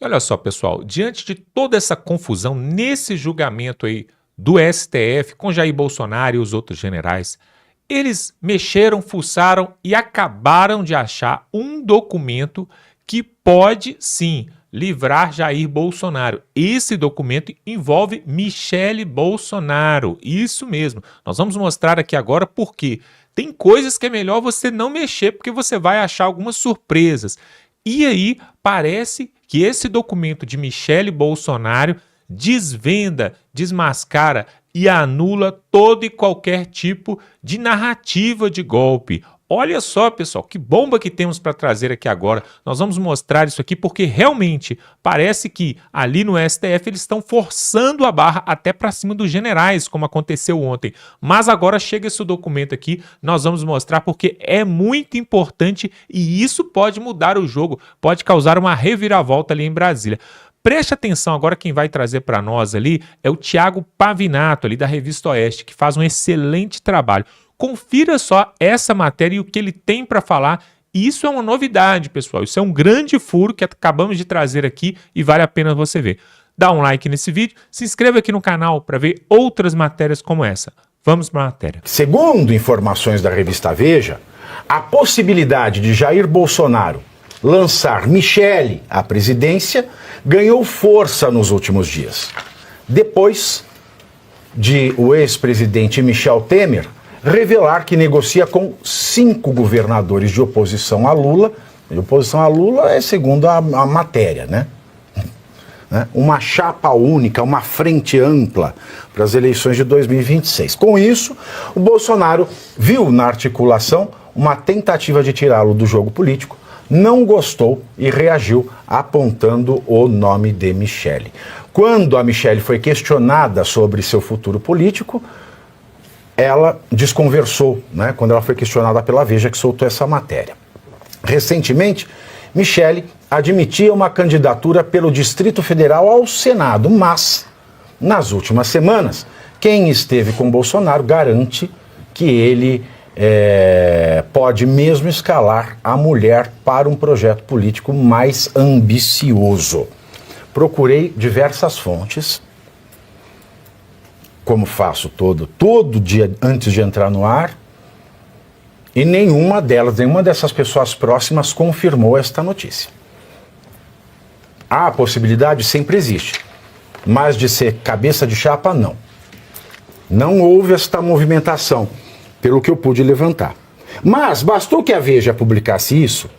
E olha só, pessoal, diante de toda essa confusão nesse julgamento aí do STF com Jair Bolsonaro e os outros generais, eles mexeram, fuçaram e acabaram de achar um documento que pode sim livrar Jair Bolsonaro. Esse documento envolve Michele Bolsonaro. Isso mesmo. Nós vamos mostrar aqui agora por quê. Tem coisas que é melhor você não mexer porque você vai achar algumas surpresas. E aí parece que esse documento de Michele Bolsonaro desvenda, desmascara e anula todo e qualquer tipo de narrativa de golpe. Olha só, pessoal, que bomba que temos para trazer aqui agora. Nós vamos mostrar isso aqui porque realmente parece que ali no STF eles estão forçando a barra até para cima dos generais, como aconteceu ontem. Mas agora chega esse documento aqui, nós vamos mostrar porque é muito importante e isso pode mudar o jogo, pode causar uma reviravolta ali em Brasília. Preste atenção agora, quem vai trazer para nós ali é o Thiago Pavinato, ali da Revista Oeste, que faz um excelente trabalho. Confira só essa matéria e o que ele tem para falar. Isso é uma novidade, pessoal. Isso é um grande furo que acabamos de trazer aqui e vale a pena você ver. Dá um like nesse vídeo, se inscreva aqui no canal para ver outras matérias como essa. Vamos para a matéria. Segundo informações da revista Veja, a possibilidade de Jair Bolsonaro lançar Michele à presidência ganhou força nos últimos dias. Depois de o ex-presidente Michel Temer revelar que negocia com 5 governadores de oposição a Lula. De oposição a Lula é segundo a matéria, né? Uma chapa única, uma frente ampla para as eleições de 2026. Com isso, o Bolsonaro viu na articulação uma tentativa de tirá-lo do jogo político, não gostou e reagiu apontando o nome de Michele. Quando a Michele foi questionada sobre seu futuro político, ela desconversou, né? Quando ela foi questionada pela Veja, que soltou essa matéria. Recentemente, Michele admitia uma candidatura pelo Distrito Federal ao Senado, mas, nas últimas semanas, quem esteve com Bolsonaro garante que ele pode mesmo escalar a mulher para um projeto político mais ambicioso. Procurei diversas fontes, como faço todo dia antes de entrar no ar, e nenhuma dessas pessoas próximas confirmou esta notícia. A possibilidade sempre existe, mas de ser cabeça de chapa, não. Não houve esta movimentação, pelo que eu pude levantar. Mas bastou que a Veja publicasse isso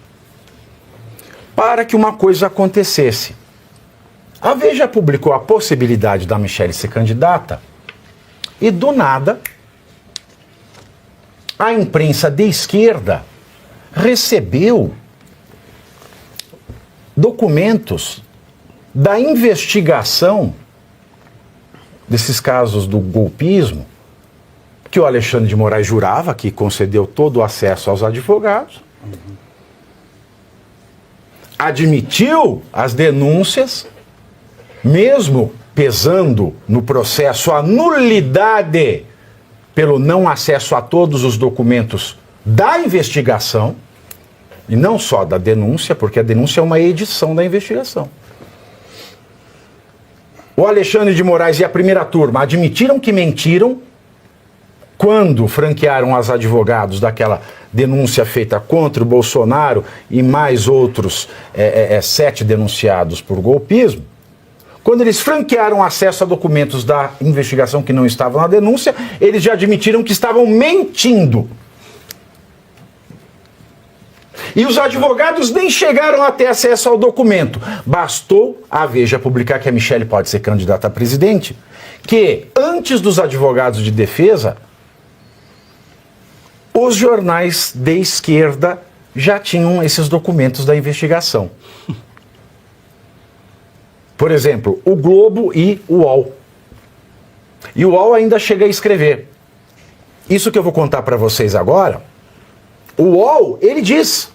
para que uma coisa acontecesse. A Veja publicou a possibilidade da Michele ser candidata e, do nada, a imprensa de esquerda recebeu documentos da investigação desses casos do golpismo, que o Alexandre de Moraes jurava que concedeu todo o acesso aos advogados, admitiu as denúncias, mesmo pesando no processo a nulidade pelo não acesso a todos os documentos da investigação, e não só da denúncia, porque a denúncia é uma edição da investigação. O Alexandre de Moraes e a primeira turma admitiram que mentiram quando franquearam as advogados daquela denúncia feita contra o Bolsonaro e mais outros 7 denunciados por golpismo. Quando eles franquearam acesso a documentos da investigação que não estavam na denúncia, eles já admitiram que estavam mentindo. E os advogados nem chegaram a ter acesso ao documento. Bastou a Veja publicar que a Michele pode ser candidata a presidente, que antes dos advogados de defesa, os jornais de esquerda já tinham esses documentos da investigação. Por exemplo, o Globo e o UOL. E o UOL ainda chega a escrever. Isso que eu vou contar para vocês agora, o UOL, ele diz: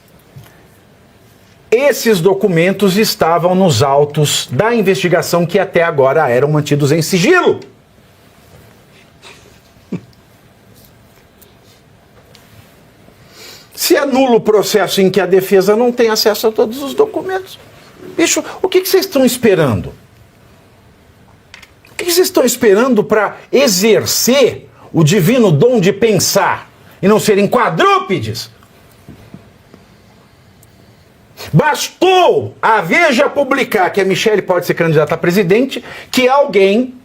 esses documentos estavam nos autos da investigação que até agora eram mantidos em sigilo. Se anula o processo em que a defesa não tem acesso a todos os documentos, Bicho, o que vocês estão esperando? O que vocês estão esperando para exercer o divino dom de pensar e não serem quadrúpedes? Bastou a Veja publicar que a Michelle pode ser candidata a presidente, que alguém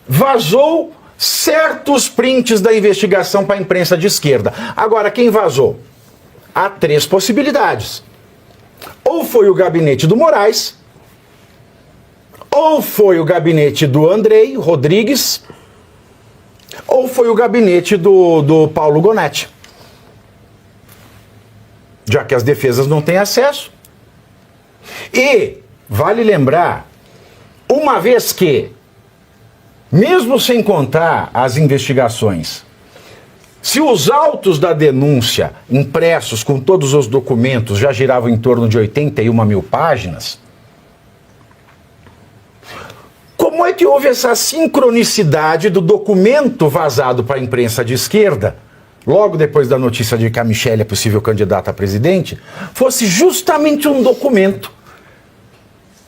vazou certos prints da investigação para a imprensa de esquerda. Agora, quem vazou? Há 3 possibilidades. Ou foi o gabinete do Moraes, ou foi o gabinete do Andrei Rodrigues, ou foi o gabinete do Paulo Gonetti. Já que as defesas não têm acesso. E vale lembrar, uma vez que, mesmo sem contar as investigações, se os autos da denúncia, impressos com todos os documentos, já giravam em torno de 81 mil páginas, como é que houve essa sincronicidade do documento vazado para a imprensa de esquerda, logo depois da notícia de que a Michelle é possível candidata a presidente, fosse justamente um documento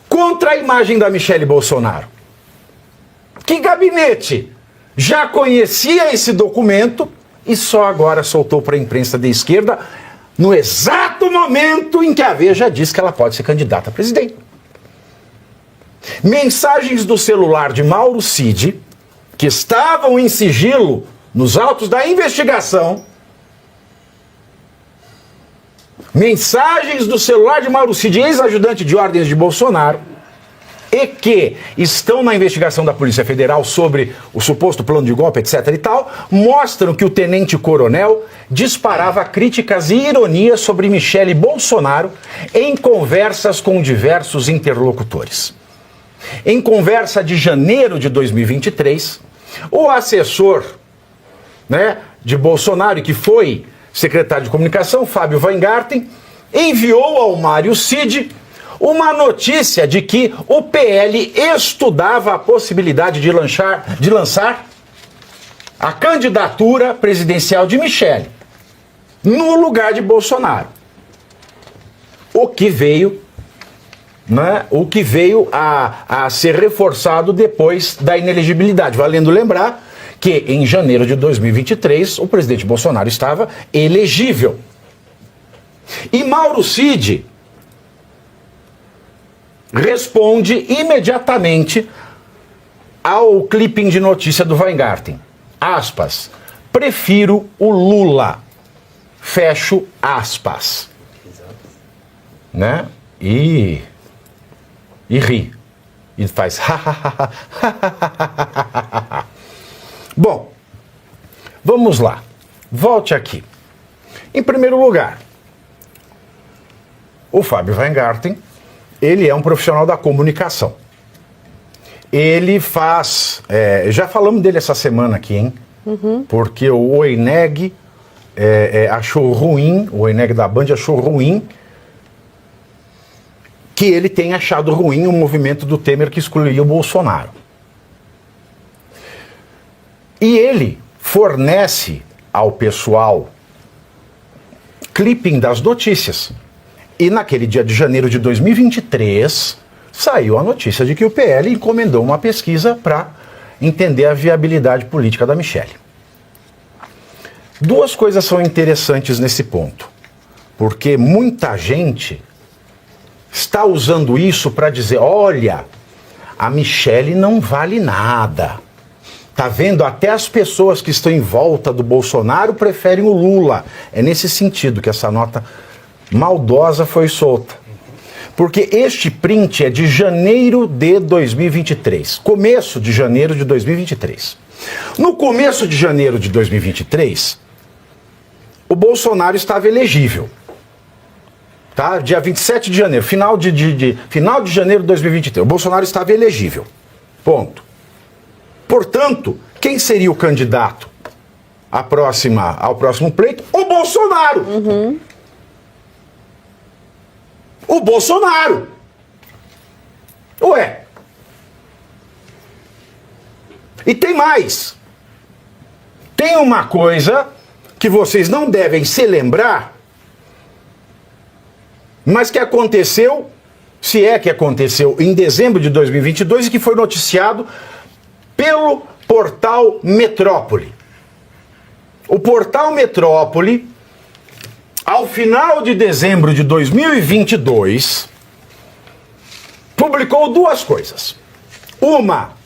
contra a imagem da Michelle Bolsonaro? Que gabinete já conhecia esse documento e só agora soltou para a imprensa de esquerda no exato momento em que a Veja diz que ela pode ser candidata a presidente? Mensagens do celular de Mauro Cid, que estavam em sigilo nos autos da investigação, mensagens do celular de Mauro Cid, ex-ajudante de ordens de Bolsonaro, e que estão na investigação da Polícia Federal sobre o suposto plano de golpe, etc. e tal, mostram que o tenente-coronel disparava críticas e ironias sobre Michelle Bolsonaro em conversas com diversos interlocutores. Em conversa de janeiro de 2023, o assessor, de Bolsonaro, que foi secretário de comunicação, Fábio Weingarten, enviou ao Mário Cid uma notícia de que o PL estudava a possibilidade de lançar a candidatura presidencial de Michelle no lugar de Bolsonaro. O que veio a ser reforçado depois da inelegibilidade. Valendo lembrar que em janeiro de 2023 o presidente Bolsonaro estava elegível. E Mauro Cid responde imediatamente ao clipping de notícia do Weingarten. Aspas. Prefiro o Lula. Fecho aspas. E ri. E faz Bom, vamos lá. Volte aqui. Em primeiro lugar, o Fábio Weingarten, ele é um profissional da comunicação. Ele faz... já falamos dele essa semana aqui, hein? Porque o Oineg achou ruim, o Oineg da Band achou ruim que ele tenha achado ruim o movimento do Temer que excluiu o Bolsonaro. E ele fornece ao pessoal clipping das notícias. E naquele dia de janeiro de 2023, saiu a notícia de que o PL encomendou uma pesquisa para entender a viabilidade política da Michelle. Duas coisas são interessantes nesse ponto. Porque muita gente está usando isso para dizer, olha, a Michelle não vale nada. Tá vendo? Até as pessoas que estão em volta do Bolsonaro preferem o Lula. É nesse sentido que essa nota maldosa foi solta. Porque este print é de janeiro de 2023. Começo de janeiro de 2023. No começo de janeiro de 2023, o Bolsonaro estava elegível. Tá? Dia 27 de janeiro, final de janeiro de 2023. O Bolsonaro estava elegível. Ponto. Portanto, quem seria o candidato ao próximo pleito? O Bolsonaro! O Bolsonaro! Ué! E tem mais. Tem uma coisa que vocês não devem se lembrar, mas que aconteceu se é que aconteceu em dezembro de 2022 e que foi noticiado pelo portal Metrópole. O portal Metrópole, ao final de dezembro de 2022, publicou duas coisas. Uma,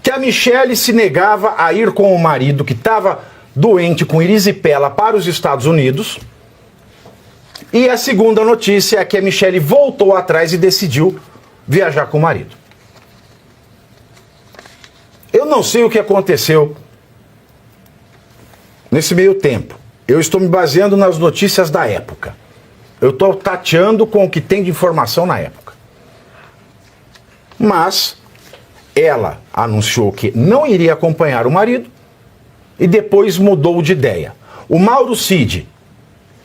que a Michelle se negava a ir com o marido que estava doente com erisipela para os Estados Unidos. E a segunda notícia é que a Michelle voltou atrás e decidiu viajar com o marido. Eu não sei o que aconteceu nesse meio tempo. Eu estou me baseando nas notícias da época. Eu estou tateando com o que tem de informação na época. Mas ela anunciou que não iria acompanhar o marido e depois mudou de ideia. O Mauro Cid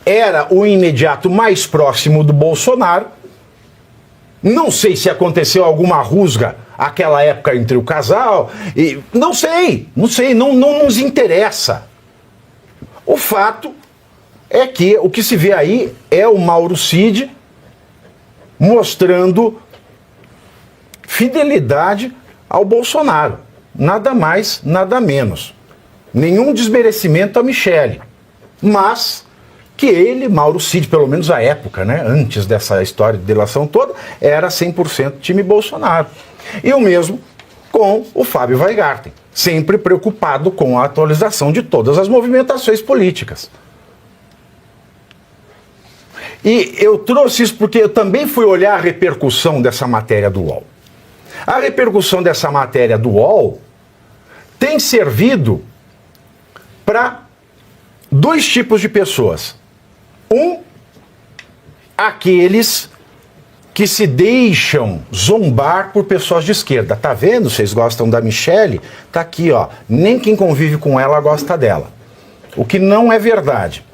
era o imediato mais próximo do Bolsonaro. Não sei se aconteceu alguma rusga aquela época entre o casal. E não sei, não nos interessa. O fato é que o que se vê aí é o Mauro Cid mostrando fidelidade ao Bolsonaro. Nada mais, nada menos. Nenhum desmerecimento a Michelle. Mas que ele, Mauro Cid, pelo menos à época, né, antes dessa história de delação toda, era 100% time Bolsonaro. E o mesmo com o Fábio Weingarten, sempre preocupado com a atualização de todas as movimentações políticas. E eu trouxe isso porque eu também fui olhar a repercussão dessa matéria do UOL. A repercussão dessa matéria do UOL tem servido para dois tipos de pessoas. Um, aqueles que se deixam zombar por pessoas de esquerda. Tá vendo? Vocês gostam da Michelle? Tá aqui, ó. Nem quem convive com ela gosta dela. O que não é verdade.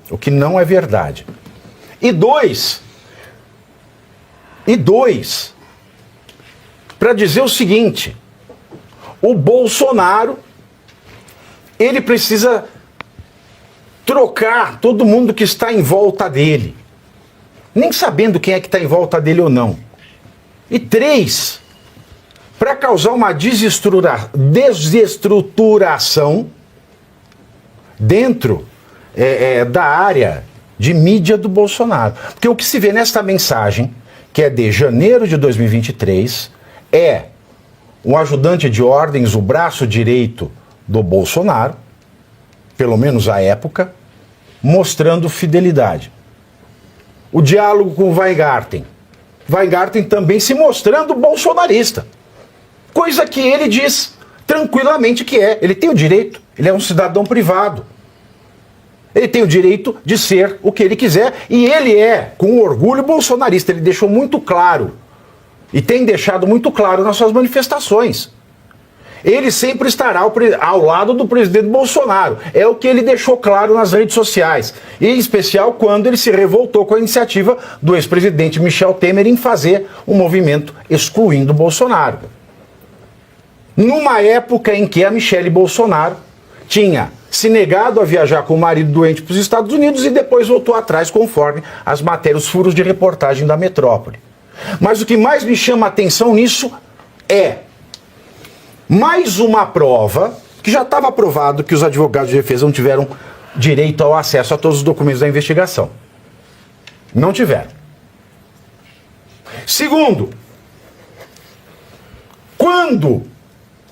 O que não é verdade. E dois, para dizer o seguinte: o Bolsonaro, ele precisa trocar todo mundo que está em volta dele, nem sabendo quem é que está em volta dele ou não. E três, para causar uma desestruturação dentro da área de mídia do Bolsonaro. Porque o que se vê nesta mensagem, que é de janeiro de 2023, é um ajudante de ordens, o braço direito do Bolsonaro, pelo menos à época, mostrando fidelidade. O diálogo com o Weingarten. Weingarten também se mostrando bolsonarista. Coisa que ele diz tranquilamente que é. Ele tem o direito, ele é um cidadão privado. Ele tem o direito de ser o que ele quiser e ele é, com orgulho, bolsonarista. Ele deixou muito claro e tem deixado muito claro nas suas manifestações. Ele sempre estará ao lado do presidente Bolsonaro. É o que ele deixou claro nas redes sociais. E em especial quando ele se revoltou com a iniciativa do ex-presidente Michel Temer em fazer um movimento excluindo Bolsonaro. Numa época em que a Michelle Bolsonaro tinha se negado a viajar com o marido doente para os Estados Unidos e depois voltou atrás conforme as matérias, os furos de reportagem da Metrópole. Mas o que mais me chama a atenção nisso é mais uma prova que já estava provado que os advogados de defesa não tiveram direito ao acesso a todos os documentos da investigação. Não tiveram. Segundo, quando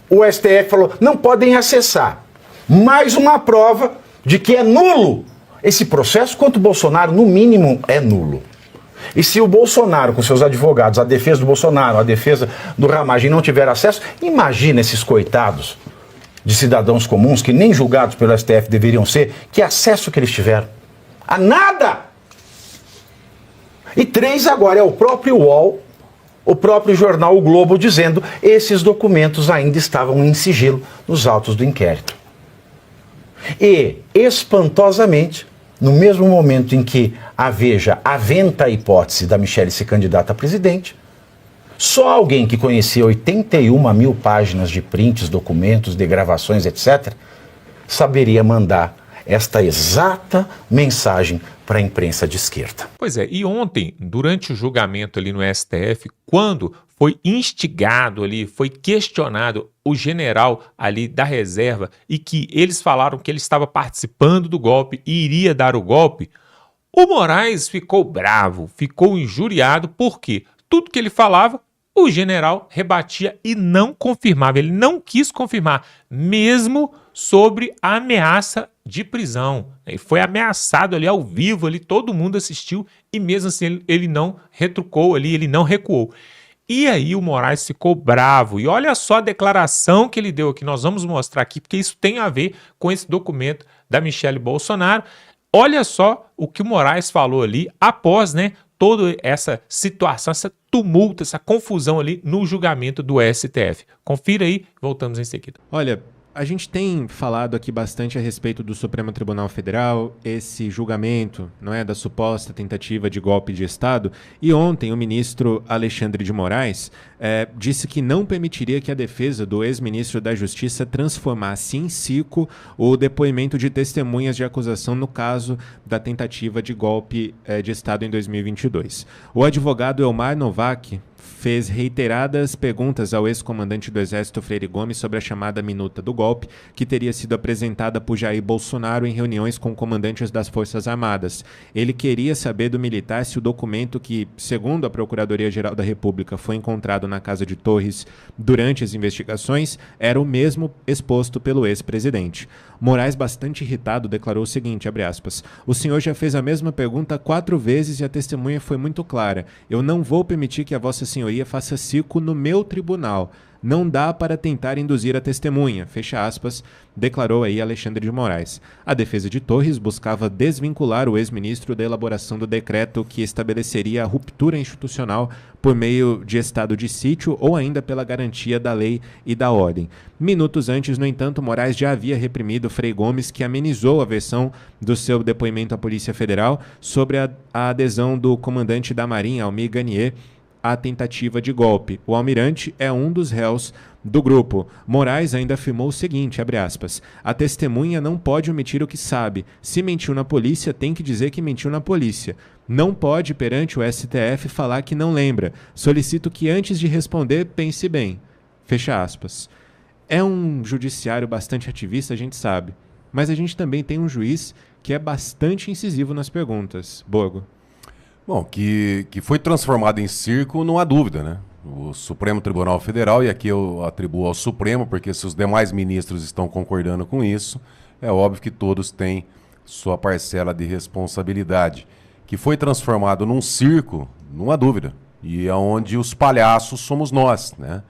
o STF falou não podem acessar, mais uma prova de que é nulo esse processo, quanto o Bolsonaro, no mínimo, é nulo. E se o Bolsonaro, com seus advogados, a defesa do Bolsonaro, a defesa do Ramagem não tiver acesso, imagina esses coitados de cidadãos comuns que nem julgados pelo STF deveriam ser, que acesso que eles tiveram? A nada! E três, agora é o próprio UOL, o próprio jornal O Globo, dizendo esses documentos ainda estavam em sigilo nos autos do inquérito. E, espantosamente, no mesmo momento em que a Veja aventa a hipótese da Michelle ser candidata a presidente, só alguém que conhecia 81 mil páginas de prints, documentos, de gravações, etc., saberia mandar esta exata mensagem para a imprensa de esquerda. Pois é, e ontem, durante o julgamento ali no STF, quando foi instigado ali, foi questionado o general ali da reserva e que eles falaram que ele estava participando do golpe e iria dar o golpe, o Moraes ficou bravo, ficou injuriado, porque tudo que ele falava, o general rebatia e não confirmava. Ele não quis confirmar, mesmo sobre a ameaça de prisão. Ele foi ameaçado ali ao vivo, ali, todo mundo assistiu e mesmo assim ele não retrucou ali, ele não recuou. E aí o Moraes ficou bravo. E olha só a declaração que ele deu aqui, nós vamos mostrar aqui, porque isso tem a ver com esse documento da Michelle Bolsonaro. Olha só o que o Moraes falou ali após, né, toda essa situação, essa tumulto, essa confusão ali no julgamento do STF. Confira aí, voltamos em seguida. Olha, a gente tem falado aqui bastante a respeito do Supremo Tribunal Federal, esse julgamento, não é, da suposta tentativa de golpe de Estado, e ontem o ministro Alexandre de Moraes disse que não permitiria que a defesa do ex-ministro da Justiça transformasse em circo o depoimento de testemunhas de acusação no caso da tentativa de golpe de Estado em 2022. O advogado Elmar Novak fez reiteradas perguntas ao ex-comandante do Exército Freire Gomes sobre a chamada minuta do golpe, que teria sido apresentada por Jair Bolsonaro em reuniões com comandantes das Forças Armadas. Ele queria saber do militar se o documento que, segundo a Procuradoria-Geral da República, foi encontrado na casa de Torres durante as investigações, era o mesmo exposto pelo ex-presidente. Moraes, bastante irritado, declarou o seguinte, abre aspas, "O senhor já fez a mesma pergunta 4 vezes e a testemunha foi muito clara. Eu não vou permitir que a vossa senhoria faça circo no meu tribunal. Não dá para tentar induzir a testemunha", fecha aspas, declarou aí Alexandre de Moraes. A defesa de Torres buscava desvincular o ex-ministro da elaboração do decreto que estabeleceria a ruptura institucional por meio de estado de sítio ou ainda pela garantia da lei e da ordem. Minutos antes, no entanto, Moraes já havia reprimido Frei Gomes, que amenizou a versão do seu depoimento à Polícia Federal sobre a adesão do comandante da Marinha, Almir Garnier, à tentativa de golpe. O almirante é um dos réus do grupo. Moraes ainda afirmou o seguinte, abre aspas, "A testemunha não pode omitir o que sabe. Se mentiu na polícia, tem que dizer que mentiu na polícia. Não pode, perante o STF, falar que não lembra. Solicito que antes de responder, pense bem." Fecha aspas. É um judiciário bastante ativista, a gente sabe. Mas a gente também tem um juiz que é bastante incisivo nas perguntas. Borgo. Bom, que foi transformado em circo, não há dúvida, né? O Supremo Tribunal Federal, e aqui eu atribuo ao Supremo, porque se os demais ministros estão concordando com isso, é óbvio que todos têm sua parcela de responsabilidade. Que foi transformado num circo, não há dúvida. E é onde os palhaços somos nós, né?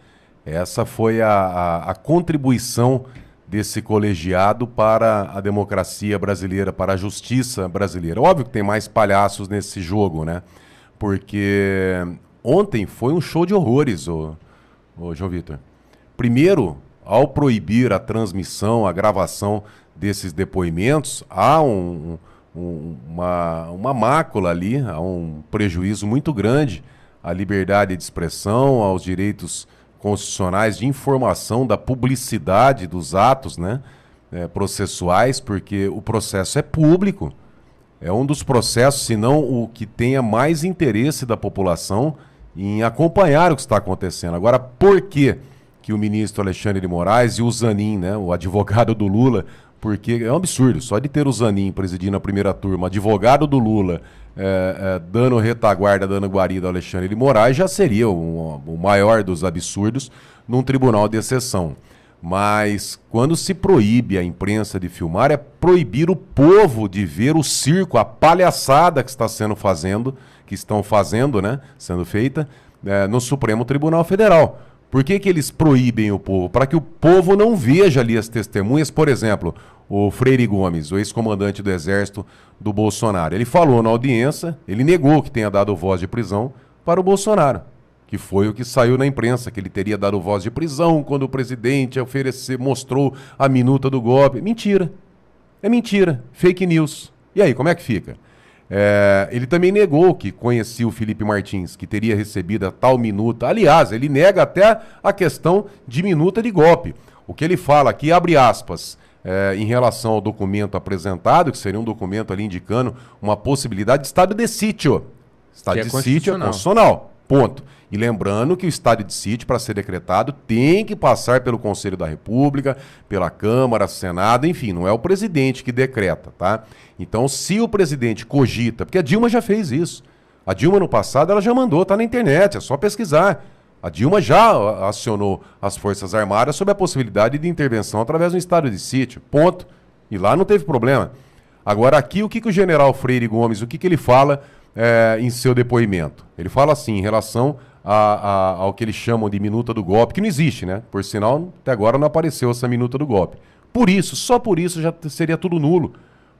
Essa foi a contribuição desse colegiado para a democracia brasileira, para a justiça brasileira. Óbvio que tem mais palhaços nesse jogo, né? Porque ontem foi um show de horrores, ô João Vitor. Primeiro, ao proibir a transmissão, a gravação desses depoimentos, há uma mácula ali, há um prejuízo muito grande à liberdade de expressão, aos direitos constitucionais de informação, da publicidade dos atos, né, processuais, porque o processo é público, é um dos processos, se não o que tenha mais interesse da população em acompanhar o que está acontecendo. Agora, por que o ministro Alexandre de Moraes e o Zanin, né, o advogado do Lula, porque é um absurdo, só de ter o Zanin presidindo a primeira turma, advogado do Lula, dando retaguarda, dando guarida ao Alexandre de Moraes, já seria o maior dos absurdos num tribunal de exceção. Mas quando se proíbe a imprensa de filmar, é proibir o povo de ver o circo, a palhaçada que estão fazendo, né, sendo feita no Supremo Tribunal Federal. Por que eles proíbem o povo? Para que o povo não veja ali as testemunhas. Por exemplo, o Freire Gomes, o ex-comandante do Exército do Bolsonaro. Ele falou na audiência, ele negou que tenha dado voz de prisão para o Bolsonaro, que foi o que saiu na imprensa, que ele teria dado voz de prisão quando o presidente mostrou a minuta do golpe. Mentira. É mentira. Fake news. E aí, como é que fica? Ele também negou que conhecia o Felipe Martins, que teria recebido a tal minuta. Aliás, ele nega até a questão de minuta de golpe. O que ele fala aqui, abre aspas, em relação ao documento apresentado, que seria um documento ali indicando uma possibilidade de estado de sítio. Estado Que é de sítio é constitucional, ponto. E lembrando que o estado de sítio, para ser decretado, tem que passar pelo Conselho da República, pela Câmara, Senado, enfim, não é o presidente que decreta, tá? Então, se o presidente cogita, porque a Dilma já fez isso. A Dilma, no passado, ela já mandou, tá na internet, é só pesquisar. A Dilma já acionou as Forças Armadas sobre a possibilidade de intervenção através do estado de sítio, ponto. E lá não teve problema. Agora, aqui, o que o general Freire Gomes, o que ele fala em seu depoimento? Ele fala assim, em relação ao que eles chamam de minuta do golpe, que não existe, né? Por sinal, até agora não apareceu essa minuta do golpe. Por isso, só por isso já seria tudo nulo.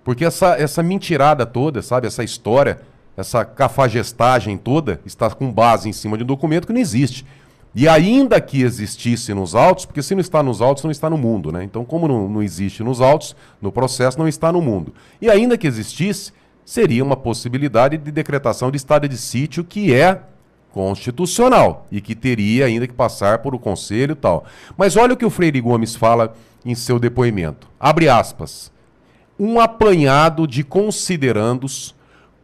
Porque essa mentirada toda, sabe? Essa história, essa cafagestagem toda está com base em cima de um documento que não existe. E ainda que existisse nos autos, porque se não está nos autos, não está no mundo, né? Então, como não existe nos autos, no processo, não está no mundo. E ainda que existisse, seria uma possibilidade de decretação de estado de sítio que é constitucional e que teria ainda que passar por o Conselho e tal. Mas olha o que o Freire Gomes fala em seu depoimento. Abre aspas. Um apanhado de considerandos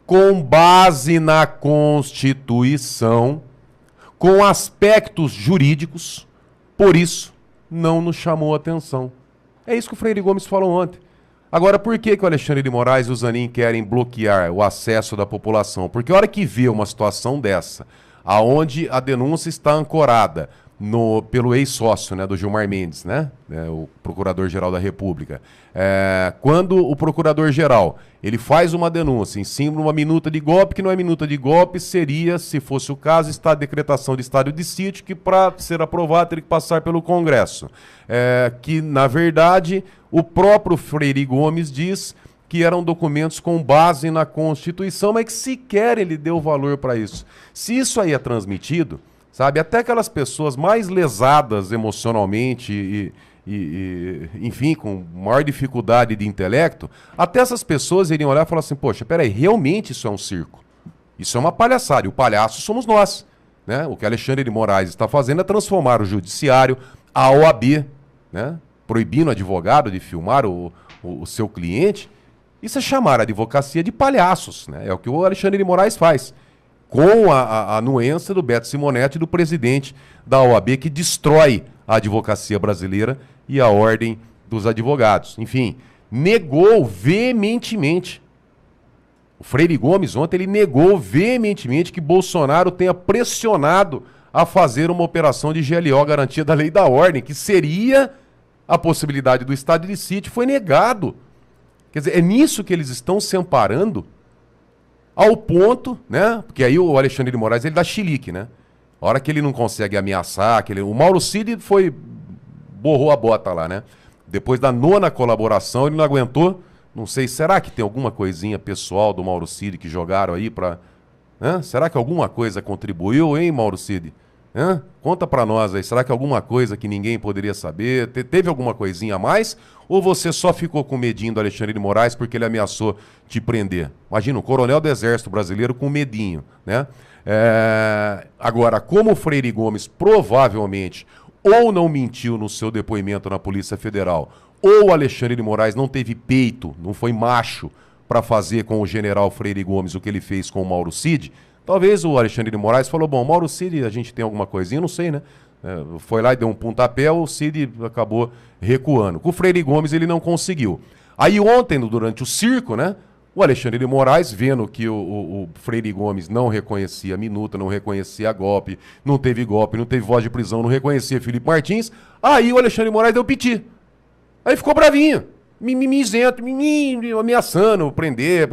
com base na Constituição, com aspectos jurídicos, por isso não nos chamou atenção. É isso que o Freire Gomes falou ontem. Agora, por que o Alexandre de Moraes e o Zanin querem bloquear o acesso da população? Porque a hora que vê uma situação dessa, aonde a denúncia está ancorada pelo ex-sócio, né, do Gilmar Mendes, né, o Procurador-Geral da República, quando o Procurador-Geral ele faz uma denúncia em cima de uma minuta de golpe, que não é minuta de golpe, seria, se fosse o caso, está a decretação de estado de sítio, que para ser aprovado teria que passar pelo Congresso. Que, na verdade, o próprio Freire Gomes diz que eram documentos com base na Constituição, mas que sequer ele deu valor para isso. Se isso aí é transmitido, sabe, até aquelas pessoas mais lesadas emocionalmente enfim, com maior dificuldade de intelecto, até essas pessoas iriam olhar e falar assim, poxa, peraí, realmente isso é um circo. Isso é uma palhaçada, e o palhaço somos nós, né? O que Alexandre de Moraes está fazendo é transformar o judiciário, a OAB, né? Proibindo o advogado de filmar o seu cliente. Isso é chamar a advocacia de palhaços, né? É o que o Alexandre de Moraes faz, com a anuência do Beto Simonetti, do presidente da OAB, que destrói a advocacia brasileira e a ordem dos advogados. Enfim, negou veementemente. O Freire Gomes ontem ele negou veementemente que Bolsonaro tenha pressionado a fazer uma operação de GLO, garantia da lei e da ordem, que seria a possibilidade do estado de sítio, foi negado. Quer dizer, é nisso que eles estão se amparando, ao ponto, né? Porque aí o Alexandre de Moraes ele dá chilique, né? A hora que ele não consegue ameaçar, o Mauro Cid borrou a bota lá, né? Depois da 9ª colaboração, ele não aguentou. Não sei, será que tem alguma coisinha pessoal do Mauro Cid que jogaram aí pra... Será que alguma coisa contribuiu, hein, Mauro Cid? Conta pra nós aí, será que alguma coisa que ninguém poderia saber? Teve alguma coisinha a mais? Ou você só ficou com medinho do Alexandre de Moraes porque ele ameaçou te prender? Imagina, um coronel do Exército Brasileiro com medinho, né? Agora, como o Freire Gomes provavelmente ou não mentiu no seu depoimento na Polícia Federal, ou o Alexandre de Moraes não teve peito, não foi macho para fazer com o general Freire Gomes o que ele fez com o Mauro Cid, talvez o Alexandre de Moraes falou, bom, Mauro Cid, a gente tem alguma coisinha, não sei, né? Foi lá e deu um pontapé, o Cid acabou recuando. Com o Freire Gomes ele não conseguiu. Aí ontem, durante o circo, né? O Alexandre de Moraes, vendo que o Freire Gomes não reconhecia minuta, não reconhecia golpe, não teve voz de prisão, não reconhecia Felipe Martins, aí o Alexandre de Moraes deu piti. Aí ficou bravinho, mimizento, ameaçando, prender,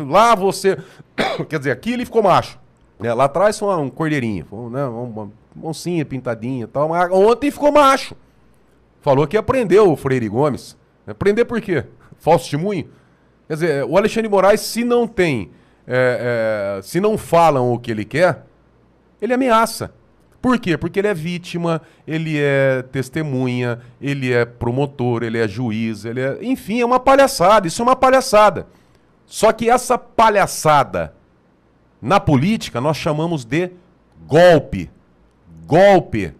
lá você... Quer dizer, aqui ele ficou macho. Lá atrás foi um cordeirinho, né, uma oncinha pintadinha e tal, mas ontem ficou macho. Falou que ia prender o Freire Gomes. Prender por quê? Falso testemunho? Quer dizer, o Alexandre de Moraes, se não tem, se não falam o que ele quer, ele ameaça. Por quê? Porque ele é vítima, ele é testemunha, ele é promotor, ele é juiz, enfim, é uma palhaçada, isso é uma palhaçada. Só que essa palhaçada, na política, nós chamamos de golpe. Golpe.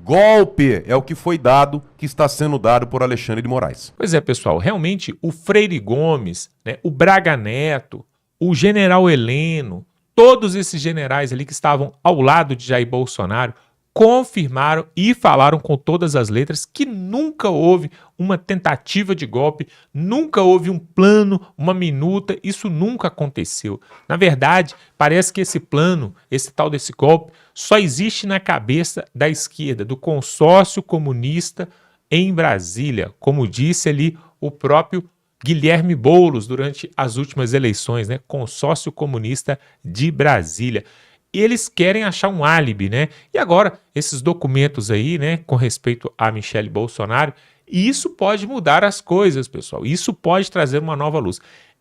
Golpe é o que foi dado, que está sendo dado por Alexandre de Moraes. Pois é, pessoal, realmente o Freire Gomes, né, o Braga Neto, o general Heleno, todos esses generais ali que estavam ao lado de Jair Bolsonaro confirmaram e falaram com todas as letras que nunca houve uma tentativa de golpe, nunca houve um plano, uma minuta, isso nunca aconteceu. Na verdade, parece que esse plano, esse tal desse golpe, só existe na cabeça da esquerda, do consórcio comunista em Brasília, como disse ali o próprio Guilherme Boulos durante as últimas eleições, né? Consórcio Comunista de Brasília. E eles querem achar um álibi, né? E agora, esses documentos aí, né, com respeito a Michele Bolsonaro, isso pode mudar as coisas, pessoal. Isso pode trazer uma nova luz.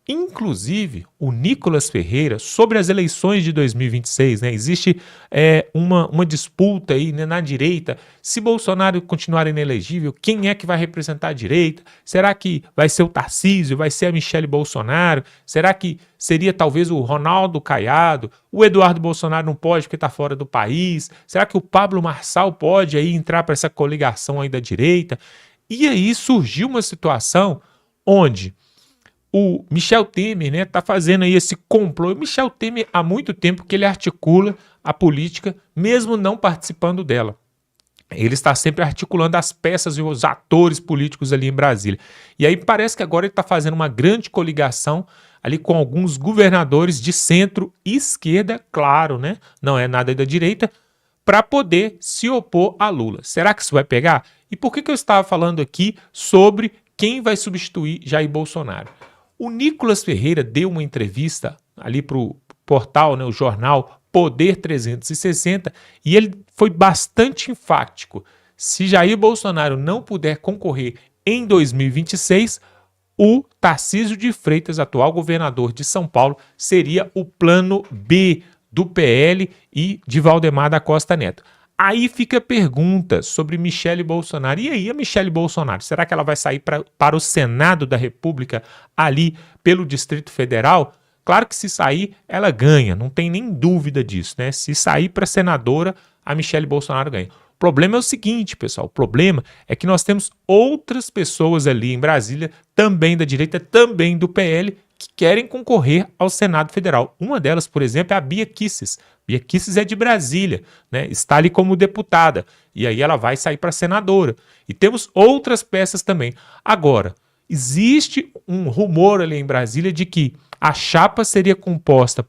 Inclusive, o Nicolas Ferreira, sobre as eleições de 2026, né? Existe uma disputa aí, né, na direita. Se Bolsonaro continuar inelegível, quem é que vai representar a direita? Será que vai ser o Tarcísio? Vai ser a Michele Bolsonaro? Será que seria talvez o Ronaldo Caiado? O Eduardo Bolsonaro não pode porque está fora do país? Será que o Pablo Marçal pode aí entrar para essa coligação aí da direita? E aí surgiu uma situação onde o Michel Temer, né, tá fazendo aí esse complô. O Michel Temer há muito tempo que ele articula a política, mesmo não participando dela. Ele está sempre articulando as peças e os atores políticos ali em Brasília. E aí parece que agora ele está fazendo uma grande coligação ali com alguns governadores de centro-esquerda, claro, né? Não é nada da direita, para poder se opor a Lula. Será que isso vai pegar? E por que eu estava falando aqui sobre quem vai substituir Jair Bolsonaro? O Nicolas Ferreira deu uma entrevista ali para o portal, né, o jornal Poder 360, e ele foi bastante enfático. Se Jair Bolsonaro não puder concorrer em 2026, o Tarcísio de Freitas, atual governador de São Paulo, seria o plano B do PL e de Valdemar da Costa Neto. Aí fica a pergunta sobre Michele Bolsonaro. E aí a Michele Bolsonaro, será que ela vai sair para o Senado da República ali pelo Distrito Federal? Claro que se sair, ela ganha, não tem nem dúvida disso, né? Se sair para senadora, a Michele Bolsonaro ganha. O problema é o seguinte, pessoal, o problema é que nós temos outras pessoas ali em Brasília, também da direita, também do PL, que querem concorrer ao Senado Federal. Uma delas, por exemplo, é a Bia Kicis. Bia Kicis é de Brasília, né? Está ali como deputada, e aí ela vai sair para senadora. E temos outras peças também. Agora, existe um rumor ali em Brasília de que a chapa seria composta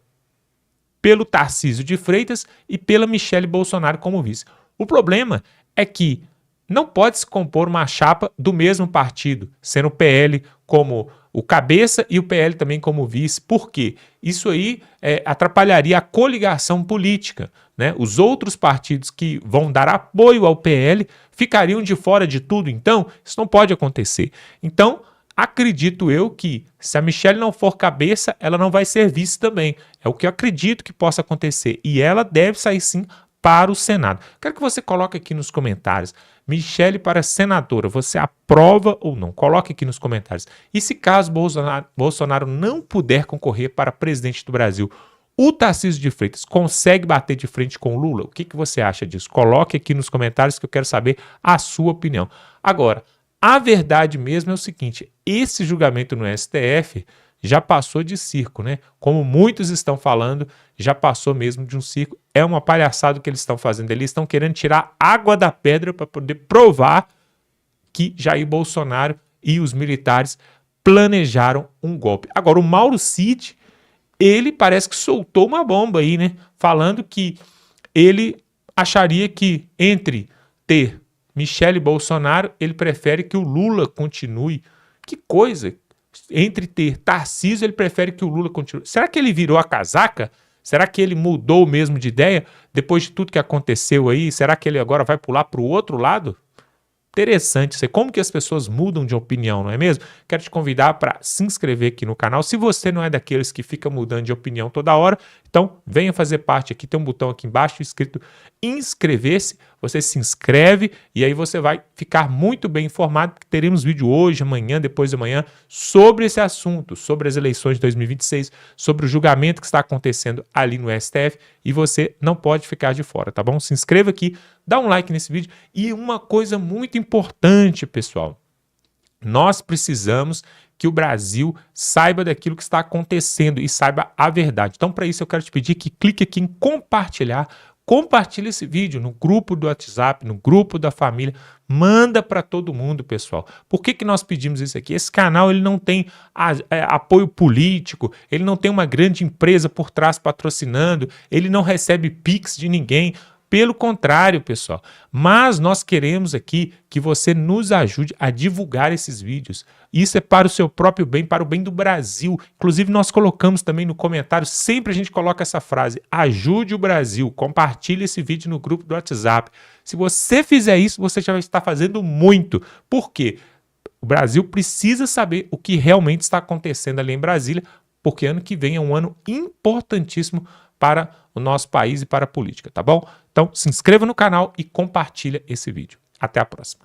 pelo Tarcísio de Freitas e pela Michele Bolsonaro como vice. O problema é que não pode se compor uma chapa do mesmo partido, sendo o PL como o cabeça e o PL também como vice. Por quê? Isso aí atrapalharia a coligação política, né? Os outros partidos que vão dar apoio ao PL ficariam de fora de tudo. Então, isso não pode acontecer. Então, acredito eu que se a Michele não for cabeça, ela não vai ser vice também. É o que eu acredito que possa acontecer. E ela deve sair sim para o Senado. Quero que você coloque aqui nos comentários. Michele para senadora, você aprova ou não? Coloque aqui nos comentários. E se caso Bolsonaro não puder concorrer para presidente do Brasil, o Tarcísio de Freitas consegue bater de frente com o Lula? O que você acha disso? Coloque aqui nos comentários que eu quero saber a sua opinião. Agora, a verdade mesmo é o seguinte, esse julgamento no STF já passou de circo, né? Como muitos estão falando, já passou mesmo de um circo. É uma palhaçada o que eles estão fazendo. Eles estão querendo tirar água da pedra para poder provar que Jair Bolsonaro e os militares planejaram um golpe. Agora, o Mauro Cid, ele parece que soltou uma bomba aí, né? Falando que ele acharia que entre ter Michele Bolsonaro, ele prefere que o Lula continue. Que coisa! Entre ter Tarcísio, ele prefere que o Lula continue. Será que ele virou a casaca? Será que ele mudou mesmo de ideia depois de tudo que aconteceu aí? Será que ele agora vai pular para o outro lado? Interessante isso aí. Como que as pessoas mudam de opinião, não é mesmo? Quero te convidar para se inscrever aqui no canal. Se você não é daqueles que fica mudando de opinião toda hora, Então, venha fazer parte aqui, tem um botão aqui embaixo escrito inscrever-se, você se inscreve e aí você vai ficar muito bem informado, porque teremos vídeo hoje, amanhã, depois de amanhã, sobre esse assunto, sobre as eleições de 2026, sobre o julgamento que está acontecendo ali no STF e você não pode ficar de fora, tá bom? Se inscreva aqui, dá um like nesse vídeo e uma coisa muito importante, pessoal, nós precisamos que o Brasil saiba daquilo que está acontecendo e saiba a verdade. Então, para isso, eu quero te pedir que clique aqui em compartilhar. Compartilhe esse vídeo no grupo do WhatsApp, no grupo da família. Manda para todo mundo, pessoal. Por que nós pedimos isso aqui? Esse canal ele não tem apoio político, ele não tem uma grande empresa por trás patrocinando, ele não recebe Pix de ninguém. Pelo contrário, pessoal, mas nós queremos aqui que você nos ajude a divulgar esses vídeos. Isso é para o seu próprio bem, para o bem do Brasil. Inclusive, nós colocamos também no comentário, sempre a gente coloca essa frase, ajude o Brasil, compartilhe esse vídeo no grupo do WhatsApp. Se você fizer isso, você já vai estar fazendo muito. Por quê? O Brasil precisa saber o que realmente está acontecendo ali em Brasília, porque ano que vem é um ano importantíssimo para o nosso país e para a política, tá bom? Então, se inscreva no canal e compartilha esse vídeo. Até a próxima.